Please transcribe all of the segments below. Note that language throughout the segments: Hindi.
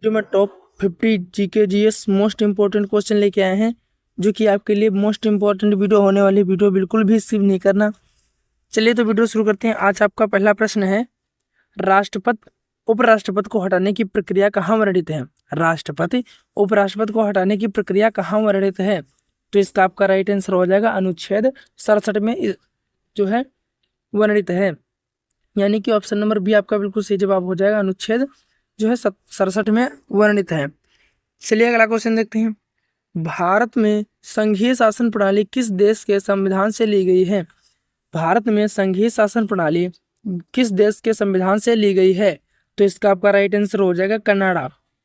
जो मैं top 50 GK GS most important question लेके आए हैं, जो कि आपके लिए मोस्ट इंपॉर्टेंट वीडियो होने वाली वीडियो, बिल्कुल भी स्किप नहीं करना। चलिए तो वीडियो शुरू करते हैं। आज आपका पहला प्रश्न है, राष्ट्रपति उपराष्ट्रपति को हटाने की प्रक्रिया कहाँ वर्णित है। राष्ट्रपति उपराष्ट्रपति को हटाने की प्रक्रिया कहाँ वर्णित है? तो इसका आपका राइट आंसर हो जाएगा अनुच्छेद 67 में जो है वर्णित है, यानी कि ऑप्शन नंबर बी आपका बिल्कुल सही जवाब हो जाएगा। अनुच्छेद जो है 67 में वर्णित है। चलिए अगला क्वेश्चन देखते हैं। भारत में संघीय शासन प्रणाली किस देश के संविधान से ली गई है? भारत में संघीय शासन प्रणाली किस देश के संविधान से ली गई है? तो इसका आपका राइट आंसर हो जाएगा कनाडा,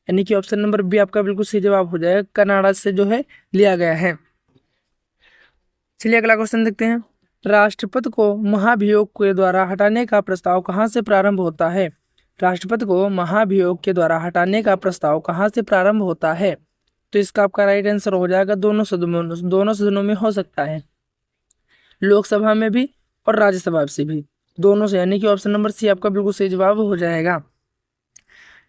यानी कि ऑप्शन नंबर बी आपका बिल्कुल सही जवाब हो जाएगा। कनाडा से जो है लिया गया है। चलिए अगला क्वेश्चन देखते हैं। राष्ट्रपति को महाभियोग के द्वारा हटाने का प्रस्ताव कहाँ से प्रारंभ होता है? राष्ट्रपति को महाभियोग के द्वारा हटाने का प्रस्ताव कहाँ से प्रारंभ होता है? तो इसका आपका राइट आंसर हो जाएगा दोनों सदनों में हो सकता है, लोकसभा में भी और राज्यसभा से भी, दोनों से, यानी कि ऑप्शन नंबर सी आपका बिल्कुल सही जवाब हो जाएगा।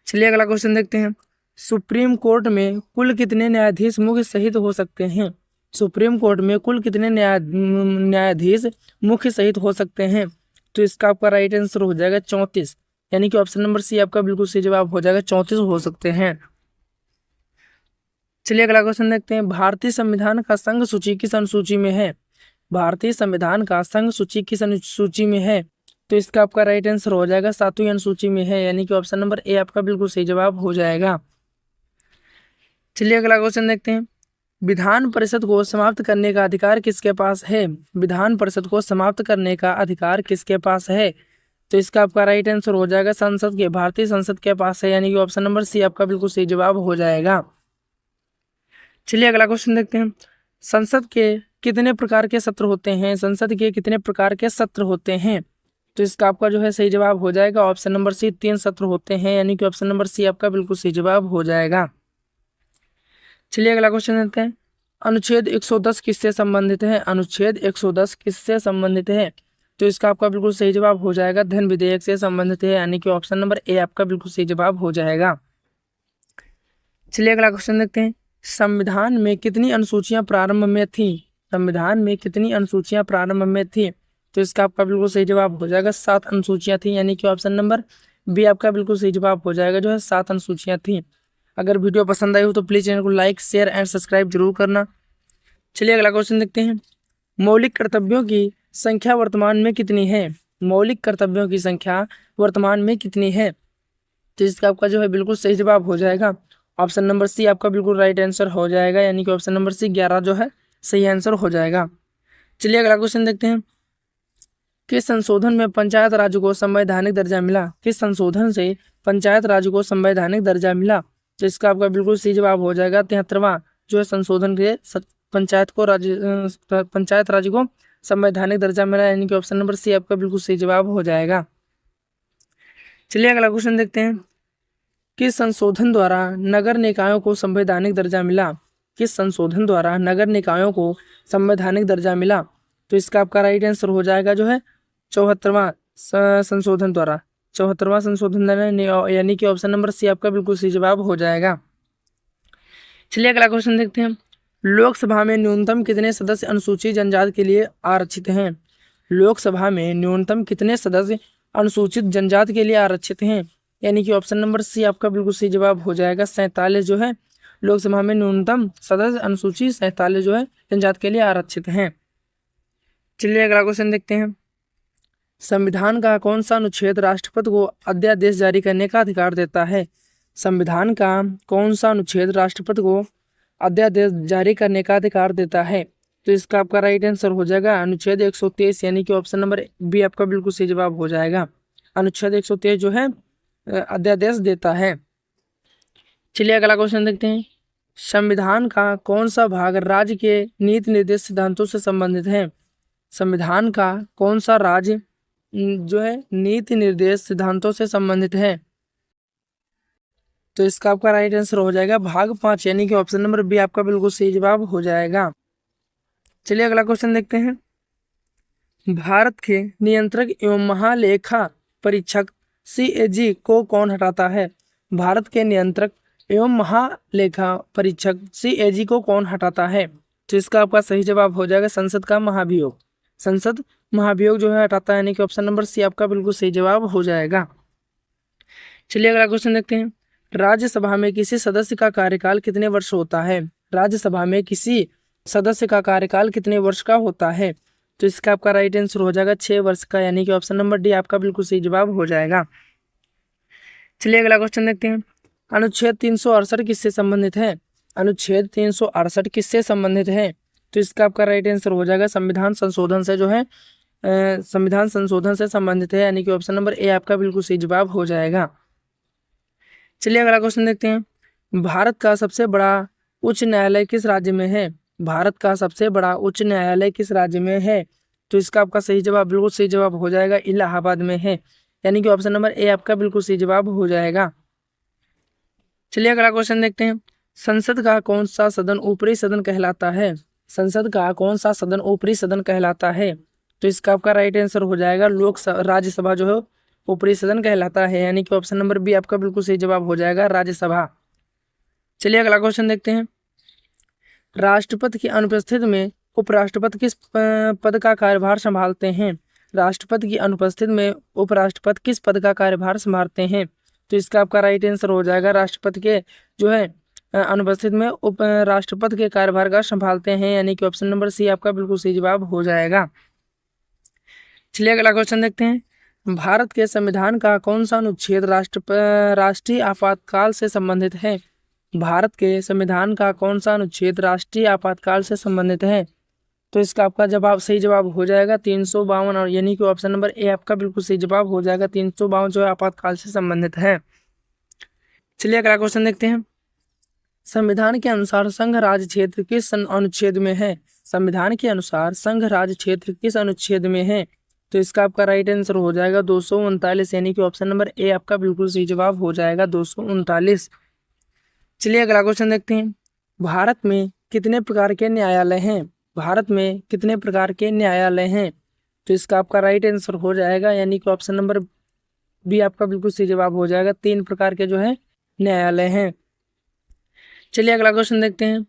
चलिए अगला क्वेश्चन देखते हैं। सुप्रीम कोर्ट में कुल कितने न्यायाधीश मुख्य सहित हो सकते हैं? सुप्रीम कोर्ट में कुल कितने न्यायाधीश मुख्य सहित हो सकते हैं? तो इसका आपका राइट आंसर हो जाएगा 34, यानी कि ऑप्शन नंबर सी आपका बिल्कुल सही जवाब हो जाएगा। 34 हो सकते हैं। चलिए अगला क्वेश्चन देखते हैं। भारतीय संविधान का संघ सूची किस अनुसूची में है? भारतीय संविधान का संघ सूची किस अनुसूची में है? तो इसका आपका राइट आंसर हो जाएगा 7वीं अनुसूची में है, यानी कि ऑप्शन नंबर ए आपका बिल्कुल सही जवाब हो जाएगा। चलिए अगला क्वेश्चन देखते हैं। विधान परिषद को समाप्त करने का अधिकार किसके पास है? विधान परिषद को समाप्त करने का अधिकार किसके पास है? तो इसका आपका राइट आंसर हो जाएगा संसद के, भारतीय संसद के पास है, यानी कि ऑप्शन नंबर सी आपका बिल्कुल सही जवाब हो जाएगा। चलिए अगला क्वेश्चन देखते हैं। संसद के कितने प्रकार के सत्र होते हैं? संसद के कितने प्रकार के सत्र होते हैं? तो इसका आपका जो है सही जवाब हो जाएगा ऑप्शन नंबर सी, 3 सत्र होते हैं, यानी कि ऑप्शन नंबर सी आपका बिल्कुल सही जवाब हो जाएगा। चलिए अगला क्वेश्चन देखते हैं। अनुच्छेद 110 किससे संबंधित है? अनुच्छेद 110 किससे संबंधित है? तो इसका आपका बिल्कुल सही जवाब हो जाएगा धन विधेयक से संबंधित है, यानी कि ऑप्शन नंबर ए आपका बिल्कुल सही जवाब हो जाएगा। चलिए अगला क्वेश्चन देखते हैं। संविधान में कितनी अनुसूचियां प्रारंभ में थी? संविधान में कितनी अनुसूचियां प्रारंभ में थी? तो इसका आपका बिल्कुल सही जवाब हो जाएगा 7 अनुसूचियां थी, यानी कि ऑप्शन नंबर बी आपका बिल्कुल सही जवाब हो जाएगा, जो है 7 अनुसूचियां थी। अगर वीडियो पसंद आई हो तो प्लीज़ चैनल को लाइक, शेयर एंड सब्सक्राइब जरूर करना। चलिए अगला क्वेश्चन देखते हैं। मौलिक कर्तव्यों की संख्या वर्तमान में कितनी है? मौलिक कर्तव्यों की संख्या वर्तमान में कितनी है? तो इसका आपका जो है बिल्कुल सही जवाब हो जाएगा ऑप्शन नंबर सी आपका बिल्कुल राइट आंसर हो जाएगा, यानी कि ऑप्शन नंबर सी 11 जो है सही आंसर हो जाएगा। चलिए अगला क्वेश्चन देखते हैं। किस संशोधन में पंचायत राज को संवैधानिक दर्जा मिला? किस संशोधन से पंचायत राज को संवैधानिक दर्जा मिला? तो इसका आपका बिल्कुल सही जवाब हो जाएगा 73वां जो है संशोधन के पंचायत राज को संवैधानिक दर्जा मिला, यानी कि ऑप्शन नंबर सी आपका बिल्कुल सही जवाब हो जाएगा। चलिए अगला क्वेश्चन देखते हैं। किस संशोधन द्वारा नगर निकायों को संवैधानिक दर्जा मिला? किस संशोधन द्वारा नगर निकायों को संवैधानिक दर्जा मिला? तो इसका आपका राइट आंसर हो जाएगा जो है 74वां संशोधन द्वारा, 74वां संशोधन, यानी कि ऑप्शन नंबर सी आपका बिल्कुल सही जवाब हो जाएगा। चलिए अगला क्वेश्चन देखते हैं। लोकसभा में न्यूनतम कितने सदस्य अनुसूचित जनजाति के लिए आरक्षित हैं? लोकसभा में न्यूनतम कितने सदस्य अनुसूचित जनजाति के लिए आरक्षित हैं? यानी कि ऑप्शन नंबर सी आपका बिल्कुल सही जवाब हो जाएगा 47 जो है लोकसभा में न्यूनतम सदस्य अनुसूचित 47 जो है जनजाति के लिए आरक्षित हैं। चलिए अगला क्वेश्चन देखते हैं। संविधान का कौन सा अनुच्छेद राष्ट्रपति को अध्यादेश जारी करने का अधिकार देता है? संविधान का कौन सा अनुच्छेद राष्ट्रपति को अध्यादेश जारी करने का अधिकार देता है? तो इसका आपका राइट आंसर हो जाएगा अनुच्छेद 123, यानी कि ऑप्शन नंबर बी आपका बिल्कुल सही जवाब हो जाएगा। अनुच्छेद 123 जो है अध्यादेश देता है। चलिए अगला क्वेश्चन देखते हैं। संविधान का कौन सा भाग राज्य के नीति निर्देश सिद्धांतों से संबंधित है? संविधान का कौन सा राज्य जो है नीति निर्देश सिद्धांतों से संबंधित है? तो इसका आपका राइट आंसर हो जाएगा भाग 5, यानी कि ऑप्शन नंबर बी आपका बिल्कुल सही जवाब हो जाएगा। चलिए अगला क्वेश्चन देखते हैं। भारत के नियंत्रक एवं महालेखा परीक्षक CAG को कौन हटाता है? भारत के नियंत्रक एवं महालेखा परीक्षक CAG को कौन हटाता है? तो इसका आपका सही जवाब हो जाएगा संसद का महाभियोग। संसद महाभियोग जो है हटाता है, यानी कि ऑप्शन नंबर सी आपका बिल्कुल सही जवाब हो जाएगा। चलिए अगला क्वेश्चन देखते हैं। राज्यसभा में किसी सदस्य का कार्यकाल कितने वर्ष होता है? राज्यसभा में किसी सदस्य का कार्यकाल कितने वर्ष का होता है? तो इसका आपका राइट आंसर हो जाएगा 6 वर्ष का, यानी कि ऑप्शन नंबर डी आपका बिल्कुल सही जवाब हो जाएगा। चलिए अगला क्वेश्चन देखते हैं। अनुच्छेद 368 किससे संबंधित है? अनुच्छेद 368 किससे संबंधित है? तो इसका आपका राइट आंसर हो जाएगा संविधान संशोधन से जो है संविधान संशोधन से संबंधित है, यानी कि ऑप्शन नंबर ए आपका बिल्कुल सही जवाब हो जाएगा। चलिए अगला क्वेश्चन देखते हैं। भारत का सबसे बड़ा उच्च न्यायालय किस राज्य में है? भारत का सबसे बड़ा उच्च न्यायालय किस राज्य में है? तो इसका आपका सही जवाब बिल्कुल सही जवाब हो जाएगा इलाहाबाद में है, यानी कि ऑप्शन नंबर ए आपका बिल्कुल सही जवाब हो जाएगा। चलिए अगला क्वेश्चन देखते हैं। संसद का कौन सा सदन ऊपरी सदन कहलाता है? संसद का कौन सा सदन ऊपरी सदन कहलाता है? तो इसका आपका राइट आंसर हो जाएगा राज्यसभा जो है ऊपरी सदन कहलाता है, यानी कि ऑप्शन नंबर बी आपका बिल्कुल सही जवाब हो जाएगा राज्यसभा। चलिए अगला क्वेश्चन देखते हैं। राष्ट्रपति की अनुपस्थिति में उपराष्ट्रपति किस पद का कार्यभार संभालते हैं? राष्ट्रपति की अनुपस्थिति में उपराष्ट्रपति किस पद का कार्यभार संभालते हैं? तो इसका आपका राइट आंसर हो जाएगा राष्ट्रपति के जो है अनुपस्थिति में उप राष्ट्रपति के कार्यभार का संभालते हैं, यानी कि ऑप्शन नंबर सी आपका बिल्कुल सही जवाब हो जाएगा। चलिए अगला क्वेश्चन देखते हैं। भारत के संविधान का कौन सा अनुच्छेद राष्ट्रीय आपातकाल से संबंधित है? भारत के संविधान का कौन सा अनुच्छेद राष्ट्रीय आपातकाल से संबंधित है? तो इसका आपका जवाब सही जवाब हो जाएगा 352, और यानी कि ऑप्शन नंबर ए आपका बिल्कुल सही जवाब हो जाएगा। 352 जो है आपातकाल से संबंधित है। चलिए अगला क्वेश्चन देखते हैं। संविधान के अनुसार संघ राज्य क्षेत्र किस अनुच्छेद में है? संविधान के अनुसार संघ राज्य क्षेत्र किस अनुच्छेद में है? तो इसका आपका राइट आंसर हो जाएगा 239, यानी कि ऑप्शन नंबर ए आपका बिल्कुल सही जवाब हो जाएगा 239। चलिए अगला क्वेश्चन देखते हैं। भारत में कितने प्रकार के न्यायालय हैं? भारत में कितने प्रकार के न्यायालय हैं? तो इसका आपका राइट आंसर हो जाएगा, यानी कि ऑप्शन नंबर बी आपका बिल्कुल सही जवाब हो जाएगा। 3 प्रकार के जो है न्यायालय हैं। चलिए अगला क्वेश्चन देखते हैं।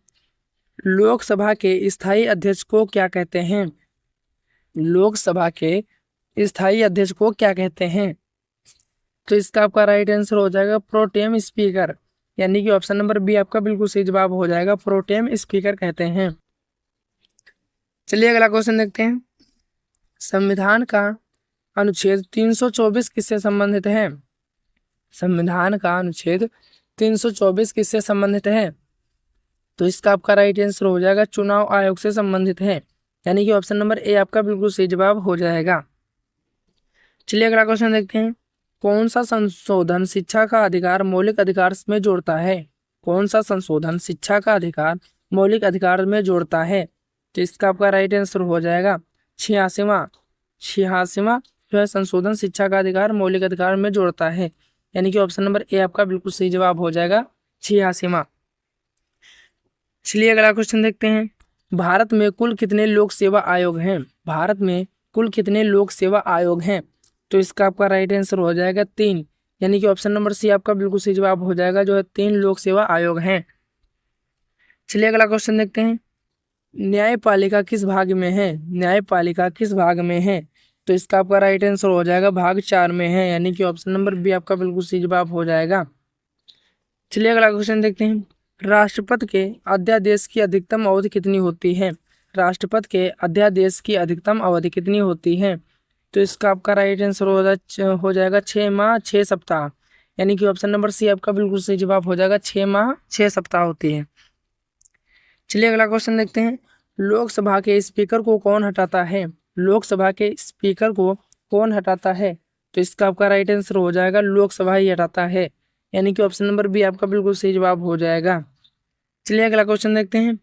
लोकसभा के स्थायी अध्यक्ष को क्या कहते हैं? लोकसभा के स्थायी अध्यक्ष को क्या कहते हैं? तो इसका आपका राइट आंसर हो जाएगा प्रोटेम स्पीकर, यानी कि ऑप्शन नंबर बी आपका बिल्कुल सही जवाब हो जाएगा। प्रोटेम स्पीकर कहते हैं। चलिए अगला क्वेश्चन देखते हैं। संविधान का अनुच्छेद 324 किससे संबंधित है? संविधान का अनुच्छेद 324 किससे संबंधित है? तो इसका आपका राइट आंसर हो जाएगा चुनाव आयोग से संबंधित है, यानी कि ऑप्शन नंबर ए आपका बिल्कुल सही जवाब हो जाएगा। चलिए अगला क्वेश्चन देखते हैं। कौन सा संशोधन शिक्षा का अधिकार मौलिक अधिकार में जोड़ता है? कौन सा संशोधन शिक्षा का अधिकार मौलिक अधिकार में जोड़ता है? तो इसका आपका राइट आंसर हो जाएगा 86वां जो है संशोधन शिक्षा का अधिकार मौलिक अधिकार में जोड़ता है, यानी कि ऑप्शन नंबर ए आपका बिल्कुल सही जवाब हो जाएगा 86वां। चलिए अगला क्वेश्चन देखते हैं। भारत में कुल कितने लोक सेवा आयोग हैं? भारत में कुल कितने लोक सेवा आयोग हैं? तो इसका आपका राइट आंसर हो जाएगा 3, यानी कि ऑप्शन नंबर सी आपका बिल्कुल सही जवाब हो जाएगा, जो है 3 लोक सेवा आयोग हैं। चलिए अगला क्वेश्चन देखते हैं। न्यायपालिका किस भाग में है? न्यायपालिका किस भाग में है? तो इसका आपका राइट आंसर हो जाएगा भाग 4 में है, यानी कि ऑप्शन नंबर बी आपका बिल्कुल सही जवाब हो जाएगा। चलिए अगला क्वेश्चन देखते हैं। राष्ट्रपति के अध्यादेश की अधिकतम अवधि कितनी होती है? राष्ट्रपति के अध्यादेश की अधिकतम अवधि कितनी होती है? तो इसका आपका राइट आंसर हो जाएगा 6 माह 6 सप्ताह, यानी कि ऑप्शन नंबर सी आपका बिल्कुल सही जवाब हो जाएगा 6 माह 6 सप्ताह होती है। चलिए अगला क्वेश्चन देखते हैं। लोकसभा के स्पीकर को कौन हटाता है? लोकसभा के स्पीकर को कौन हटाता है? तो इसका आपका राइट आंसर हो जाएगा लोकसभा ही हटाता है, यानी कि ऑप्शन नंबर बी आपका बिल्कुल सही जवाब हो जाएगा। चलिए अगला क्वेश्चन देखते हैं।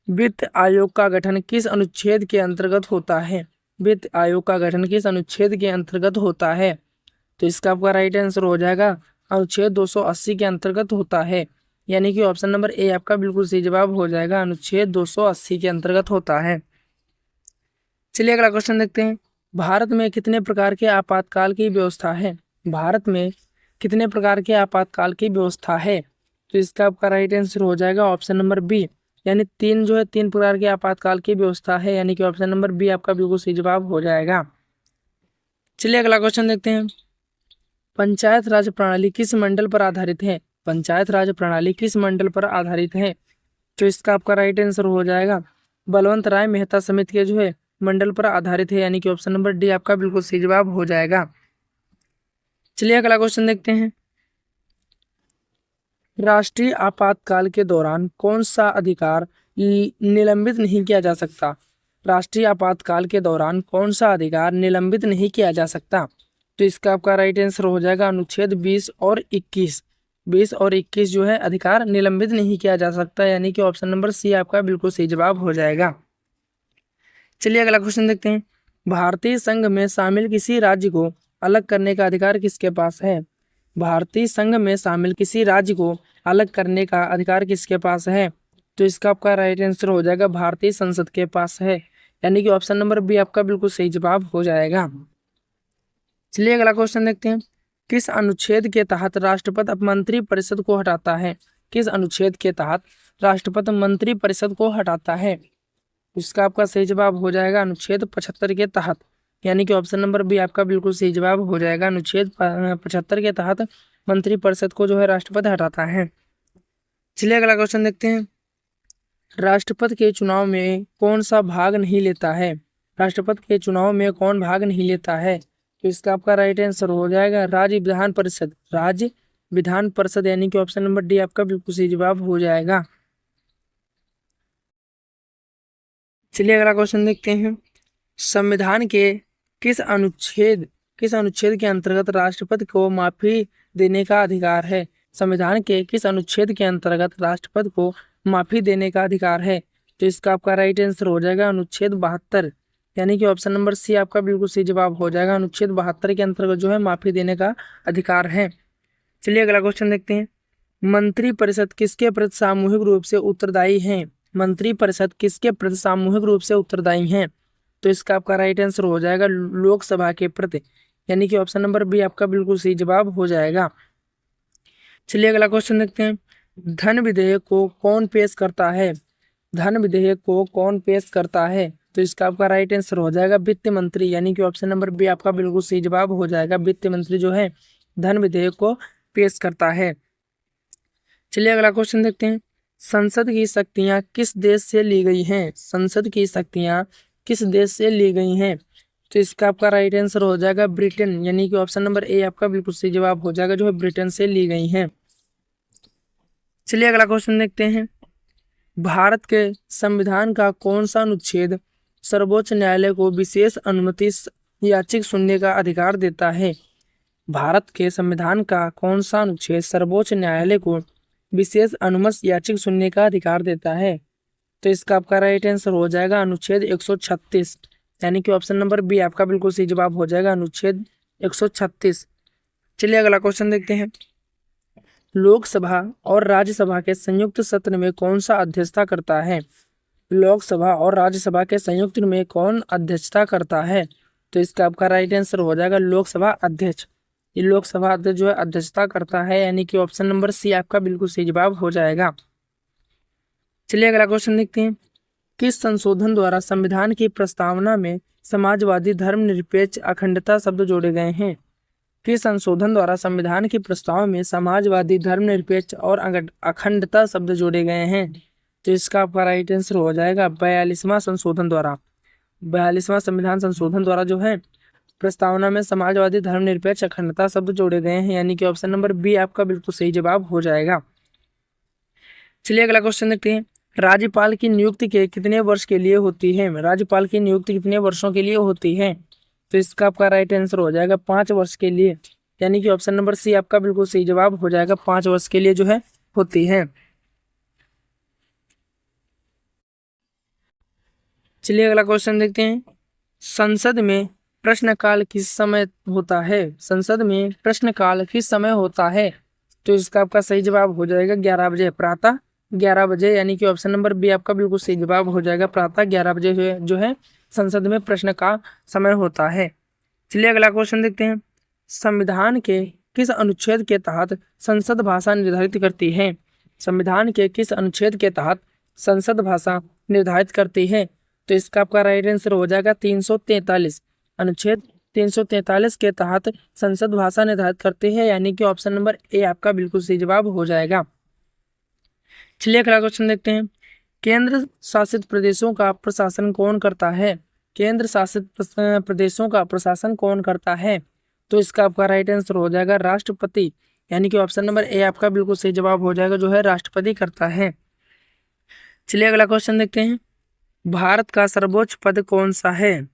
वित्त आयोग का गठन किस अनुच्छेद के अंतर्गत होता है? वित्त आयोग का गठन किस अनुच्छेद के अंतर्गत होता है? तो इसका आपका राइट आंसर हो जाएगा अनुच्छेद 280 के अंतर्गत होता है, यानी कि ऑप्शन नंबर ए आपका बिल्कुल सही जवाब हो जाएगा। अनुच्छेद 280 के अंतर्गत होता है। चलिए अगला क्वेश्चन देखते हैं। भारत में कितने प्रकार के आपातकाल की व्यवस्था है? भारत में कितने प्रकार के आपातकाल की व्यवस्था है? तो इसका आपका राइट आंसर हो जाएगा ऑप्शन नंबर बी, यानी तीन जो है 3 प्रकार के आपातकाल की व्यवस्था है, यानी कि ऑप्शन नंबर बी आपका बिल्कुल सही जवाब हो जाएगा। चलिए अगला क्वेश्चन देखते हैं। पंचायत राज प्रणाली किस मंडल पर आधारित है? पंचायत राज प्रणाली किस मंडल पर आधारित है? तो इसका आपका राइट आंसर हो जाएगा बलवंत राय मेहता समिति के जो है मंडल पर आधारित है, यानी कि ऑप्शन नंबर डी आपका बिल्कुल सही जवाब हो जाएगा। चलिए अगला क्वेश्चन देखते हैं। राष्ट्रीय आपातकाल के दौरान कौन सा अधिकार निलंबित नहीं किया जा सकता? राष्ट्रीय आपातकाल के दौरान कौन सा अधिकार निलंबित नहीं किया जा सकता? तो इसका आपका राइट आंसर हो जाएगा अनुच्छेद 20 और 21। 20 और 21 जो है अधिकार निलंबित नहीं किया जा सकता, यानी कि ऑप्शन नंबर सी आपका बिल्कुल सही जवाब हो जाएगा। चलिए अगला क्वेश्चन देखते हैं। भारतीय संघ में शामिल किसी राज्य को अलग करने का अधिकार किसके पास है? भारतीय संघ में शामिल किसी राज्य को अलग करने का अधिकार किसके पास है? तो इसका आपका राइट आंसर हो जाएगा भारतीय संसद के पास है, यानी कि ऑप्शन नंबर बी आपका बिल्कुल सही जवाब हो जाएगा। चलिए अगला क्वेश्चन देखते हैं। किस अनुच्छेद के तहत राष्ट्रपति मंत्री परिषद को हटाता है? किस अनुच्छेद के तहत राष्ट्रपति मंत्री परिषद को हटाता है? इसका आपका सही जवाब हो जाएगा अनुच्छेद 75 के तहत, यानी कि ऑप्शन नंबर बी आपका बिल्कुल सही जवाब हो जाएगा। अनुच्छेद 75 के तहत मंत्री परिषद को जो है राष्ट्रपति हटाता है। चलिए अगला क्वेश्चन देखते हैं। राष्ट्रपति के चुनाव में कौन सा भाग नहीं लेता है? राष्ट्रपति के चुनाव में कौन भाग नहीं लेता है? तो इसका आपका राइट आंसर हो जाएगा राज्य विधान परिषद। राज्य विधान परिषद, यानी कि ऑप्शन नंबर डी आपका बिल्कुल सही जवाब हो जाएगा। चलिए अगला क्वेश्चन देखते हैं। संविधान के किस अनुच्छेद के अंतर्गत राष्ट्रपति को माफी देने का अधिकार है? संविधान के किस अनुच्छेद के अंतर्गत राष्ट्रपति को माफी देने का अधिकार है? तो इसका आपका राइट आंसर हो जाएगा अनुच्छेद 72, यानी कि ऑप्शन नंबर सी आपका बिल्कुल सही जवाब हो जाएगा। अनुच्छेद 72 के अंतर्गत जो है माफी देने का अधिकार है। चलिए अगला क्वेश्चन देखते हैं। मंत्री परिषद किसके प्रति सामूहिक रूप से उत्तरदायी है? मंत्री परिषद किसके प्रति सामूहिक रूप से उत्तरदायी है? तो इसका आपका राइट आंसर हो जाएगा लोकसभा के प्रति, यानी कि ऑप्शन नंबर बी आपका बिल्कुल सही जवाब हो जाएगा। चलिए अगला क्वेश्चन देखते हैं। धन विधेयक को कौन पेश करता है? धन विधेयक को कौन पेश करता है? तो इसका आपका राइट आंसर हो जाएगा वित्त मंत्री, यानी कि ऑप्शन नंबर बी आपका बिल्कुल सही जवाब हो जाएगा। वित्त मंत्री जो है धन विधेयक को पेश करता है। चलिए अगला क्वेश्चन देखते हैं। संसद की शक्तियां किस देश से ली गई हैं? संसद की शक्तियां किस देश से ली गई हैं? तो इसका आपका राइट आंसर हो जाएगा ब्रिटेन, यानी कि ऑप्शन नंबर ए आपका बिल्कुल सही जवाब हो जाएगा, जो है ब्रिटेन से ली गई हैं। चलिए अगला क्वेश्चन देखते हैं। भारत के संविधान का कौन सा अनुच्छेद सर्वोच्च न्यायालय को विशेष अनुमति याचिका सुनने का अधिकार देता है? भारत के संविधान का कौन सा अनुच्छेद सर्वोच्च न्यायालय को विशेष अनुमति याचिका सुनने का अधिकार देता है? तो इसका आपका राइट आंसर हो जाएगा अनुच्छेद 136, यानी कि ऑप्शन नंबर बी आपका बिल्कुल सही जवाब हो जाएगा अनुच्छेद 136। चलिए अगला क्वेश्चन देखते हैं। लोकसभा और राज्यसभा के संयुक्त सत्र में कौन सा अध्यक्षता करता है? लोकसभा और राज्यसभा के संयुक्त में कौन अध्यक्षता करता है? तो इसका आपका राइट आंसर हो जाएगा लोकसभा अध्यक्ष। ये लोकसभा अध्यक्ष जो है अध्यक्षता करता है, यानी कि ऑप्शन नंबर सी आपका बिल्कुल सही जवाब हो जाएगा। चलिए अगला क्वेश्चन देखते हैं। किस संशोधन द्वारा संविधान की प्रस्तावना में समाजवादी धर्मनिरपेक्ष अखंडता शब्द जोड़े गए हैं? किस संशोधन द्वारा संविधान की प्रस्तावना में समाजवादी धर्मनिरपेक्ष और अखंडता शब्द जोड़े गए हैं? तो इसका आपका राइट आंसर हो जाएगा 42वां संशोधन द्वारा। 42वां संविधान संशोधन द्वारा जो है प्रस्तावना में समाजवादी धर्मनिरपेक्ष अखंडता शब्द जोड़े गए हैं, यानी कि ऑप्शन नंबर बी आपका बिल्कुल सही जवाब हो जाएगा। चलिए अगला क्वेश्चन देखते हैं। राज्यपाल की नियुक्ति के कितने वर्ष के लिए होती है? राज्यपाल की नियुक्ति कितने वर्षों के लिए होती है? तो इसका आपका राइट आंसर हो जाएगा 5 वर्ष के लिए, यानी कि ऑप्शन नंबर सी आपका बिल्कुल सही जवाब हो जाएगा। 5 वर्ष के लिए जो है होती है। चलिए अगला क्वेश्चन देखते हैं। संसद में प्रश्नकाल किस समय होता है? संसद में प्रश्नकाल किस समय होता है? तो इसका आपका सही जवाब हो जाएगा 11 बजे, प्रातः 11 बजे, यानी कि ऑप्शन नंबर बी आपका बिल्कुल सही जवाब हो जाएगा। प्रातः 11 बजे जो है संसद में प्रश्न का समय होता है। चलिए अगला क्वेश्चन देखते हैं। संविधान के किस अनुच्छेद के तहत संसद भाषा निर्धारित करती है? संविधान के किस अनुच्छेद के तहत संसद भाषा निर्धारित करती है? तो इसका आपका राइट आंसर हो जाएगा 343। अनुच्छेद 343 के तहत संसद भाषा निर्धारित करती है, यानी कि ऑप्शन नंबर ए आपका बिल्कुल सही जवाब हो जाएगा। चलिए अगला क्वेश्चन देखते हैं। केंद्र शासित प्रदेशों का प्रशासन कौन करता है? केंद्र शासित प्रदेशों का प्रशासन कौन करता है? तो इसका आपका राइट आंसर हो जाएगा राष्ट्रपति, यानी कि ऑप्शन नंबर ए आपका बिल्कुल सही जवाब हो जाएगा, जो है राष्ट्रपति करता है। चलिए अगला क्वेश्चन देखते हैं। भारत का सर्वोच्च पद कौन सा है?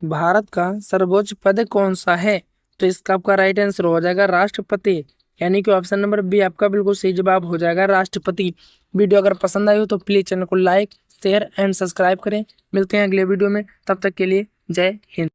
भारत का सर्वोच्च पद कौन सा है? तो इसका आपका राइट आंसर हो जाएगा राष्ट्रपति, यानी कि ऑप्शन नंबर बी आपका बिल्कुल सही जवाब हो जाएगा राष्ट्रपति। वीडियो अगर पसंद आई हो तो प्लीज चैनल को लाइक, शेयर एंड सब्सक्राइब करें। मिलते हैं अगले वीडियो में, तब तक के लिए जय हिंद।